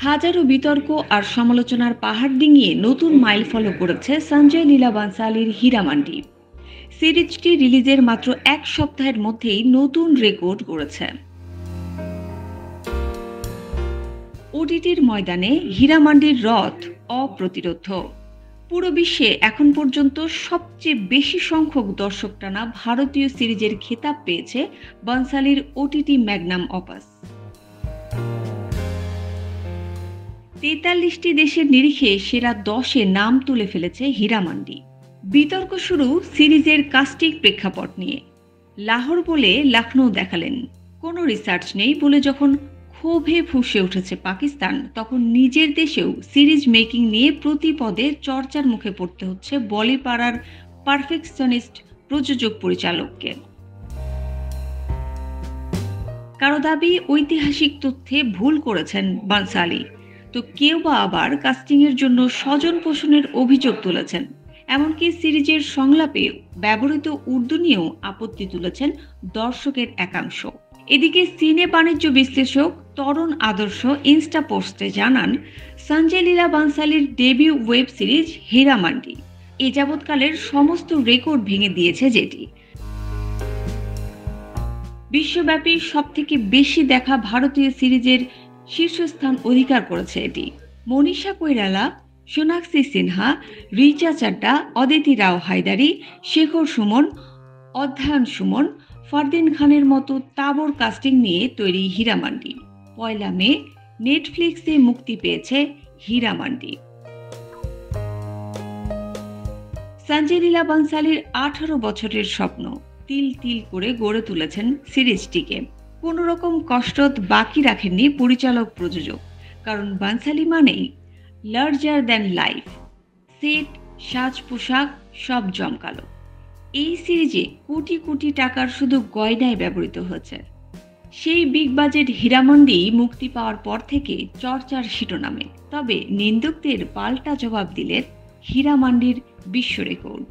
হাজারো বিতর্ক আর সমালোচনার পাহাড় ডিঙিয়ে নতুন মাইল ফলো করেছে সঞ্জয় লীলা বানসালির হীরামান্ডি। সিরিজটি রিলিজের মাত্র এক সপ্তাহের মধ্যেই নতুন রেকর্ড করেছে। ওটিটির ময়দানে হীরামান্ডির রথ অপ্রতিরোধ্য। পুরো বিশ্বে এখন পর্যন্ত সবচেয়ে বেশি সংখ্যক দর্শক টানা ভারতীয় সিরিজের খেতাব পেয়েছে বানসালির ওটিটি ম্যাগনাম অপাস। ৪৩টি দেশের নিরিখে সেরা ১০-এ নাম তুলে ফেলেছে হীরামান্ডি। বিতর্ক শুরু সিরিজের কাস্টিং প্রেক্ষাপট নিয়ে। লাহোর বলে লখনৌ দেখালেন, কোনো রিসার্চ নেই বলে যখন ক্ষোভে ফুঁসে উঠেছে পাকিস্তান, তখন নিজের দেশেও সিরিজ মেকিং নিয়ে প্রতি পদে চর্চার মুখে পড়তে হচ্ছে বলিপাড়ার পারফেকশনিস্ট প্রযোজক পরিচালককে। কারো দাবি ঐতিহাসিক তথ্যে ভুল করেছেন বানসালি, তো কেউ বা আবার কাস্টিংয়ের জন্য স্বজন পোষণের অভিযোগ তুলেছেন। এমনকি সিরিজের সংলাপে ব্যবহৃত উর্দু নিয়েও আপত্তি তুলেছেন দর্শকের একাংশ। এদিকে সিনে বাণিজ্য বিশ্লেষক তরুণ আদর্শ ইনস্টা পোস্টে জানান, Sanjay Leela বানসালির debut web series Heeramandi এ যাবৎকালের সমস্ত রেকর্ড ভেঙে দিয়েছে, যেটি বিশ্বব্যাপী সবথেকে বেশি দেখা ভারতীয় সিরিজের শীর্ষস্থান অধিকার করেছে এটি। মনীষা কৈরালা, সোনাক্ষী সিনহা, রিচা চাড্ডা, অদিতি রাও হায়দারি, শেখর সুমন, অধ্যয়ন সুমন, ফারদিন খানের মতো তাবড় কাস্টিং নিয়ে তৈরি হীরামান্ডি। ১ মে নেটফ্লিক্সে মুক্তি পেয়েছে হীরামান্ডি। সঞ্জয় লীলা বানসালির ১৮ বছরের স্বপ্ন তিল তিল করে গড়ে তুলেছেন সিরিজটিকে। কোনো রকম কসরত বাকি রাখেননি পরিচালক প্রযোজক, কারণ বানসালি মানেই লার্জার দ্যান লাইফ। সেট, সাজ পোশাক সব জমকালো। এই সিরিজে কোটি কোটি টাকার শুধু গয়নায় ব্যবহৃত হয়েছে। সেই বিগ বাজেট হীরামান্ডি মুক্তি পাওয়ার পর থেকে চর্চার শিরোনামে। তবে নিন্দুকদের পাল্টা জবাব দিলেন হীরামান্ডির বিশ্ব রেকর্ড।